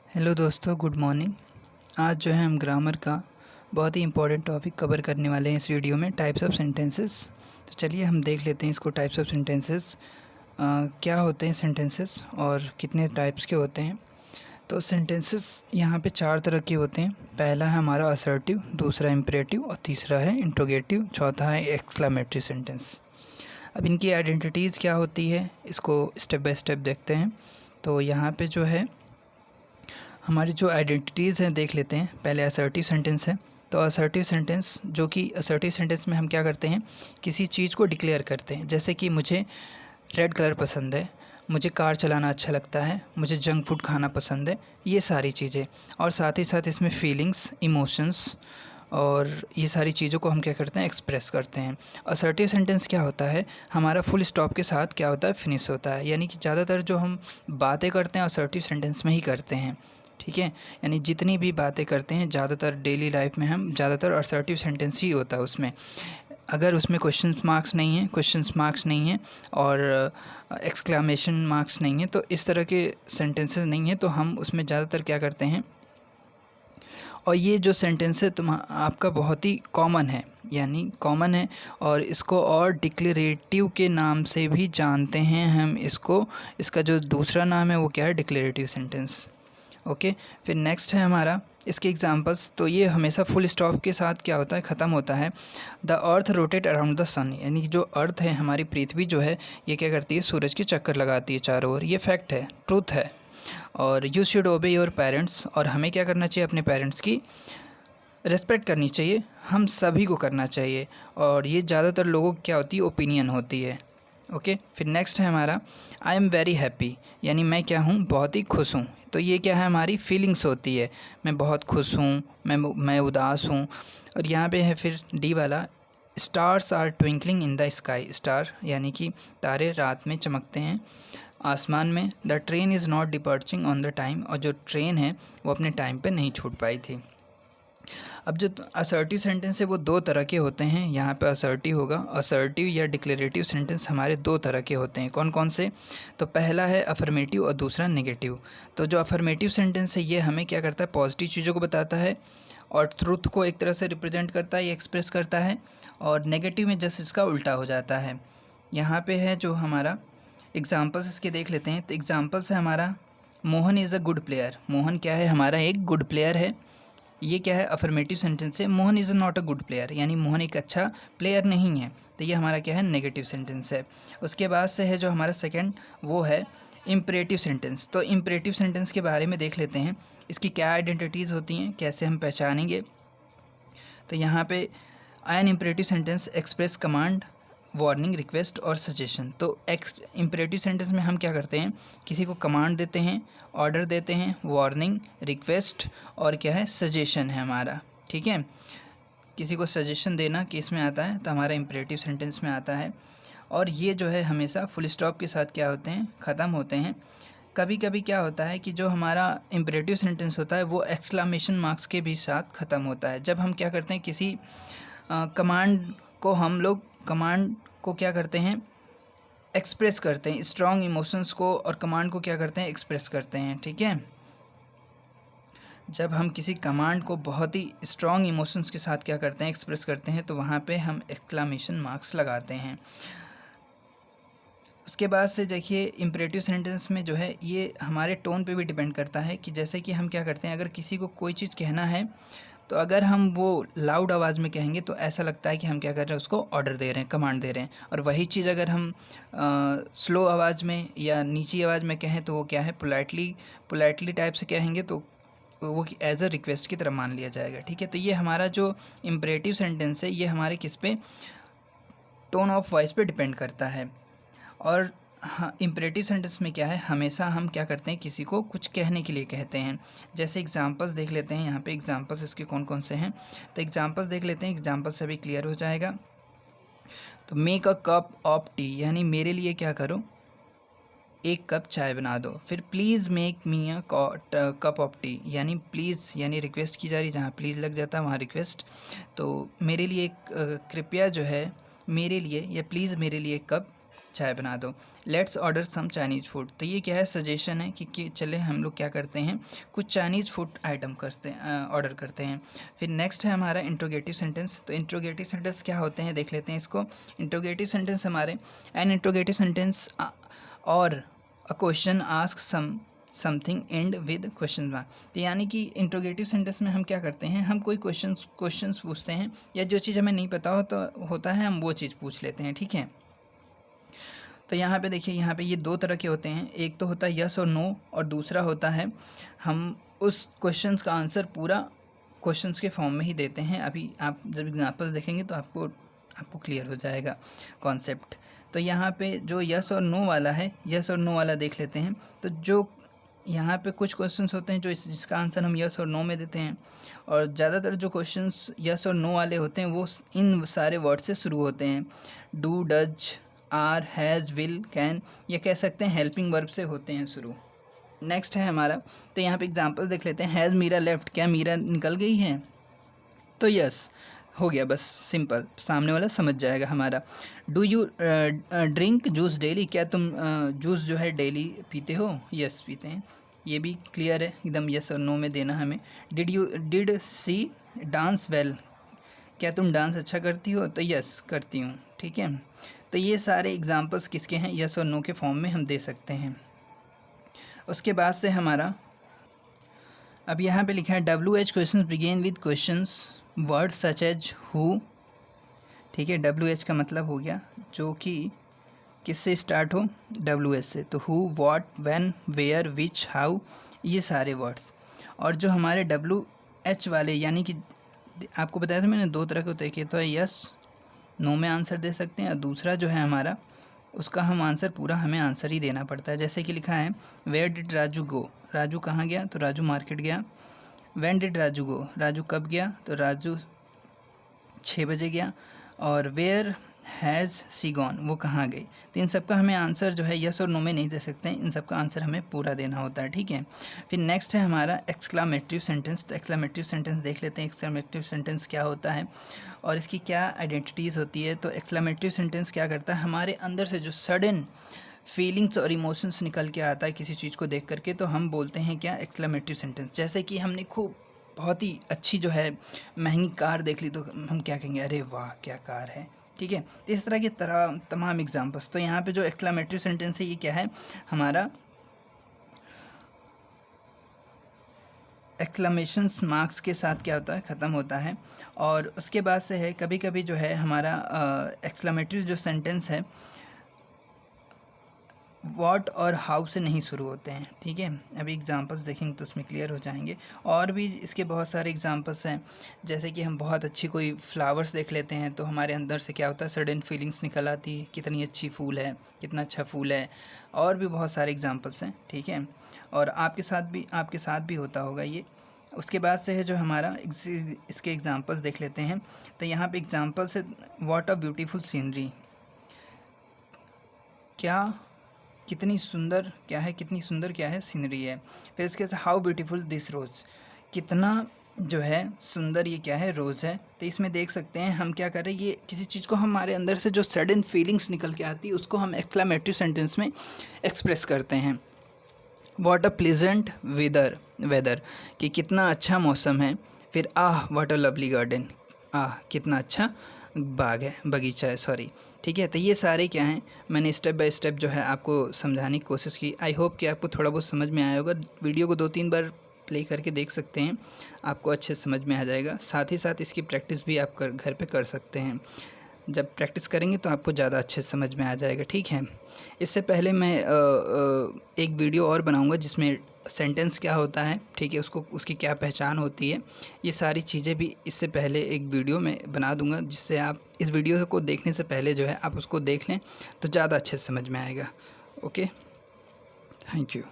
Hello दोस्तों, good morning. आज जो है हम ग्रामर का बहुत ही इम्पोर्टेंट टॉपिक कवर करने वाले हैं इस वीडियो में, टाइप्स ऑफ सेंटेंसेस। तो चलिए हम देख लेते हैं इसको, टाइप्स ऑफ सेंटेंसेस क्या होते हैं सेंटेंसेस और कितने टाइप्स के होते हैं। तो सेंटेंसेस यहाँ पे चार तरह के होते हैं। पहला है हमारा असर्टिव, दूसरा इम्परेटिव और तीसरा है इंट्रोगेटिव, चौथा है एक्सक्लेमेटरी सेंटेंस। अब इनकी आइडेंटिटीज़ क्या होती है, इसको स्टेप बाय स्टेप देखते हैं। तो यहाँ पे जो है हमारी जो आइडेंटिटीज़ हैं देख लेते हैं। पहले असर्टिव सेंटेंस है। तो असर्टिव सेंटेंस, जो कि असर्टिव सेंटेंस में हम क्या करते हैं, किसी चीज़ को डिक्लेयर करते हैं। जैसे कि मुझे रेड कलर पसंद है, मुझे कार चलाना अच्छा लगता है, मुझे जंक फूड खाना पसंद है, ये सारी चीज़ें। और साथ ही साथ इसमें फीलिंग्स, इमोशंस और ये सारी चीज़ों को हम क्या करते हैं, एक्सप्रेस करते हैं। असर्टिव सेंटेंस क्या होता है, हमारा फुल स्टॉप के साथ क्या होता है, फिनिश होता है। यानी कि ज़्यादातर जो हम बातें करते हैं असर्टिव सेंटेंस में ही करते हैं। ठीक है, यानी जितनी भी बातें करते हैं ज़्यादातर डेली लाइफ में हम ज़्यादातर असर्टिव सेंटेंस ही होता है उसमें। अगर उसमें क्वेश्चन मार्क्स नहीं है और एक्सक्लेमेशन मार्क्स नहीं है, तो इस तरह के सेंटेंसेस नहीं है, तो हम उसमें ज़्यादातर क्या करते हैं। और ये जो सेंटेंस है आपका बहुत ही कॉमन है, यानी कॉमन है, और इसको और डिक्लेरेटिव के नाम से भी जानते हैं हम इसको। इसका जो दूसरा नाम है वो क्या है, डिक्लेरेटिव सेंटेंस। ओके, फिर नेक्स्ट है हमारा इसके एग्जांपल्स। तो ये हमेशा फुल स्टॉप के साथ क्या होता है, ख़त्म होता है। The earth rotate around the sun, यानी जो अर्थ है, हमारी पृथ्वी जो है, ये क्या करती है, सूरज के चक्कर लगाती है चारों ओर। ये फैक्ट है, ट्रूथ है। और यू शुड ओबे योर पेरेंट्स, और हमें क्या करना चाहिए, अपने पेरेंट्स की रिस्पेक्ट करनी चाहिए, हम सभी को करना चाहिए। और ये ज़्यादातर लोगों की क्या होती है, ओपिनियन होती है। ओके, फिर नेक्स्ट है हमारा आई एम वेरी हैप्पी, यानी मैं क्या हूँ, बहुत ही खुश हूँ। तो ये क्या है, हमारी फीलिंग्स होती है, मैं बहुत खुश हूँ, मैं उदास हूँ। और यहाँ पे है फिर डी वाला, stars are twinkling in the sky, star यानी कि तारे रात में चमकते हैं आसमान में। The train is not departing on the time, और जो ट्रेन है वो अपने टाइम पे नहीं छूट पाई थी। अब जो असर्टिव सेंटेंस है वो दो तरह के होते हैं। यहाँ पे असर्टिव होगा, असर्टिव या डिक्लेरेटिव सेंटेंस हमारे दो तरह के होते हैं। कौन कौन से, तो पहला है अफर्मेटिव और दूसरा नेगेटिव। तो जो अफर्मेटिव सेंटेंस है ये हमें क्या करता है, पॉजिटिव चीज़ों को बताता है और ट्रुथ को एक तरह से रिप्रेजेंट करता है, एक्सप्रेस करता है। और नेगेटिव में जस्ट इसका उल्टा हो जाता है। यहाँ पे है जो हमारा एग्जाम्पल्स इसके देख लेते हैं। तो एग्जाम्पल्स है हमारा, Mohan is a good player, Mohan क्या है, हमारा एक गुड प्लेयर है। ये क्या है, अफर्मेटिव सेंटेंस है। Mohan is not a good player, यानी मोहन एक अच्छा प्लेयर नहीं है। तो ये हमारा क्या है, नेगेटिव सेंटेंस है। उसके बाद से है जो हमारा सेकंड, वो है इम्परेटिव सेंटेंस। तो इम्परेटिव सेंटेंस के बारे में देख लेते हैं, इसकी क्या आइडेंटिटीज़ होती हैं, कैसे हम पहचानेंगे। तो यहाँ पे an imperative sentence express command, warning, request और सजेशन। तो इम्परेटिव सेंटेंस में हम क्या करते हैं, किसी को कमांड देते हैं, ऑर्डर देते हैं, वार्निंग, रिक्वेस्ट और क्या है, सजेशन है हमारा। ठीक है, किसी को सजेशन देना किस में आता है, तो हमारा इम्परेटिव सेंटेंस में आता है। और ये जो है हमेशा फुल स्टॉप के साथ क्या होते हैं, ख़त्म होते हैं। कभी कभी क्या होता है कि जो हमारा इम्परेटिव सेंटेंस होता है वो एक्सक्लामेशन मार्क्स के भी साथ ख़त्म होता है। जब हम क्या करते हैं, किसी कमांड को हम लोग कमांड को क्या करते हैं, एक्सप्रेस करते हैं, स्ट्रॉन्ग इमोशंस को, और कमांड को क्या करते हैं, एक्सप्रेस करते हैं। ठीक है, जब हम किसी कमांड को बहुत ही स्ट्रॉन्ग इमोशंस के साथ क्या करते हैं, एक्सप्रेस करते हैं, तो वहाँ पे हम एक्सक्लामेशन मार्क्स लगाते हैं। उसके बाद से देखिए, इम्परेटिव सेंटेंस में जो है ये हमारे टोन पे भी डिपेंड करता है कि जैसे कि हम क्या करते हैं, अगर किसी को कोई चीज़ कहना है, तो अगर हम वो लाउड आवाज़ में कहेंगे तो ऐसा लगता है कि हम क्या कर रहे हैं, उसको ऑर्डर दे रहे हैं, कमांड दे रहे हैं। और वही चीज़ अगर हम स्लो आवाज़ में या नीची आवाज़ में कहें तो वो क्या है, पोलाइटली टाइप से कहेंगे तो वो एज अ रिक्वेस्ट की तरह मान लिया जाएगा। ठीक है, तो ये हमारा जो इम्परेटिव सेंटेंस है ये हमारे किस पे, टोन ऑफ वॉइस पे डिपेंड करता है। और हाँ, इम्परेटिव सेंटेंस में क्या है, हमेशा हम क्या करते हैं, किसी को कुछ कहने के लिए कहते हैं। जैसे एग्जांपल्स देख लेते हैं, यहाँ पे एग्जांपल्स इसके कौन कौन से हैं, तो एग्जांपल्स देख लेते हैं, एग्जांपल्स से भी क्लियर हो जाएगा। तो make a cup of T, यानी मेरे लिए क्या करो, एक कप चाय बना दो। फिर please make me a cup of T, यानी प्लीज़ यानी रिक्वेस्ट की जा रही, जहाँ प्लीज़ लग जाता है वहाँ रिक्वेस्ट। तो मेरे लिए कृपया जो है, मेरे लिए या प्लीज़ मेरे लिए एक कप चाय बना दो। Let's order some Chinese food, तो ये क्या है, सजेशन है कि चले हम लोग क्या करते हैं, कुछ चाइनीज़ फूड आइटम करते हैं, ऑर्डर करते हैं। फिर नेक्स्ट है हमारा इंट्रोगेटिव सेंटेंस। तो इंट्रोगेटिव सेंटेंस क्या होते हैं देख लेते हैं इसको। इंट्रोगेटिव सेंटेंस हमारे एन इंट्रोगेटिव सेंटेंस और a question ask something and with question mark. तो यानी कि इंट्रोगेटिव सेंटेंस में हम क्या करते हैं, हम कोई क्वेश्चंस पूछते हैं, या जो चीज़ हमें नहीं पता होता है हम वो चीज़ पूछ लेते हैं, ठीक है। तो यहाँ पे देखिए, यहाँ पे ये दो तरह के होते हैं, एक तो होता है यस और नो, और दूसरा होता है हम उस क्वेश्चंस का आंसर पूरा क्वेश्चंस के फॉर्म में ही देते हैं। अभी आप जब एग्जांपल्स देखेंगे तो आपको क्लियर हो जाएगा कॉन्सेप्ट। तो यहाँ पे जो यस और नो वाला है, यस और नो वाला देख लेते हैं। तो जो यहाँ पे कुछ क्वेश्चंस होते हैं जो जिसका आंसर हम यस और नो में देते हैं, और ज़्यादातर जो क्वेश्चंस यस और नो वाले होते हैं वो इन सारे वर्ड से शुरू होते हैं। Do, does, are, has, will, can, ये कह सकते हैं हेल्पिंग वर्ब से होते हैं शुरू। नेक्स्ट है हमारा, तो यहाँ पे एग्जांपल देख लेते हैं। हैज़ मीरा लेफ्ट, क्या मीरा निकल गई है, तो यस हो गया, बस सिंपल, सामने वाला समझ जाएगा हमारा। Do you drink juice daily, क्या तुम जूस जो है डेली पीते हो, यस पीते हैं, ये भी क्लियर है एकदम, यस और नो में देना हमें। डिड सी डांस वेल, क्या तुम डांस अच्छा करती हो, तो यस करती हूँ, ठीक है। तो ये सारे एग्जांपल्स किसके हैं, यस और नो के फॉर्म में हम दे सकते हैं। उसके बाद से हमारा अब यहाँ पे लिखा है WH questions begin with questions word such as who, ठीक है। WH का मतलब हो गया जो कि किससे स्टार्ट हो, WH से, तो who, what, when, where, which, how, ये सारे वर्ड्स। और जो हमारे WH वाले, यानी कि आपको बताया था मैंने दो तरह के होते हैं, तो है यस नो में आंसर दे सकते हैं, और दूसरा जो है हमारा उसका हम आंसर पूरा हमें आंसर ही देना पड़ता है। जैसे कि लिखा है वेयर डिड राजू गो, राजू कहाँ गया, तो राजू मार्केट गया। व्हेन डिड राजू गो, राजू कब गया, तो राजू 6 बजे गया। और वेयर हैज़ सी गॉन, वो कहाँ गई। तो इन सब का हमें आंसर जो है यस और नो में नहीं दे सकते हैं, इन सब का आंसर हमें पूरा देना होता है, ठीक है। फिर नेक्स्ट है हमारा एक्सक्लामेटिव सेंटेंस। तो एक्सक्लामेटिव सेंटेंस देख लेते हैं, एक्सक्लामेटिव सेंटेंस क्या होता है और इसकी क्या आइडेंटिटीज़ होती है। तो एक्सक्लामेटिव सेंटेंस क्या करता है, हमारे अंदर से जो सडन फीलिंग्स और इमोशंस निकल के आता है किसी चीज़ को देख करके, तो हम बोलते हैं क्या, एक्सक्लामेटिव सेंटेंस। जैसे कि हमने खूब बहुत ही अच्छी जो है महंगी कार देख ली, तो हम क्या कहेंगे, अरे वाह क्या कार है, ठीक है। इस तरह के तमाम एग्जांपल्स। तो यहाँ पे जो एक्सक्लामेटिव सेंटेंस है ये क्या है, हमारा एक्सक्लेमेशंस मार्क्स के साथ क्या होता है, ख़त्म होता है। और उसके बाद से है कभी कभी जो है हमारा एक्सक्लेमेटिव जो सेंटेंस है व्हाट और हाउ से नहीं शुरू होते हैं, ठीक है। अभी एग्जांपल्स देखेंगे तो उसमें क्लियर हो जाएंगे। और भी इसके बहुत सारे एग्जांपल्स हैं, जैसे कि हम बहुत अच्छी कोई फ्लावर्स देख लेते हैं तो हमारे अंदर से क्या होता है, सडन फीलिंग्स निकल आती है, कितनी अच्छी फूल है, कितना अच्छा फूल है। और भी बहुत सारे एग्जांपल्स हैं, ठीक है। और आपके साथ भी होता होगा ये। उसके बाद से है जो हमारा इसके एग्जांपल्स देख लेते हैं। तो यहाँ पे एग्जांपल्स है व्हाट अ ब्यूटीफुल सीनरी, क्या कितनी सुंदर क्या है सीनरी है। फिर इसके साथ हाउ ब्यूटीफुल दिस रोज़, कितना जो है सुंदर ये क्या है, रोज़ है। तो इसमें देख सकते हैं हम क्या कर रहे हैं, ये किसी चीज़ को हमारे अंदर से जो सडन फीलिंग्स निकल के आती है उसको हम एक्सक्लेमेटिव सेंटेंस में एक्सप्रेस करते हैं। व्हाट अ प्लीजेंट वेदर, कि कितना अच्छा मौसम है। फिर व्हाट अ लवली गार्डन, कितना अच्छा बाग है, बगीचा है, सॉरी, ठीक है। तो ये सारे क्या हैं, मैंने स्टेप बाय स्टेप जो है आपको समझाने की कोशिश की। आई होप कि आपको थोड़ा बहुत समझ में आया होगा। वीडियो को 2-3 बार प्ले करके देख सकते हैं, आपको अच्छे समझ में आ जाएगा। साथ ही साथ इसकी प्रैक्टिस भी आप घर पे कर सकते हैं। जब प्रैक्टिस करेंगे तो आपको ज़्यादा अच्छे समझ में आ जाएगा, ठीक है। इससे पहले मैं एक वीडियो और बनाऊंगा जिसमें सेंटेंस क्या होता है, ठीक है, उसकी क्या पहचान होती है, ये सारी चीज़ें भी इससे पहले एक वीडियो में बना दूंगा, जिससे आप इस वीडियो को देखने से पहले जो है आप उसको देख लें तो ज़्यादा अच्छे से समझ में आएगा। Okay, thank you.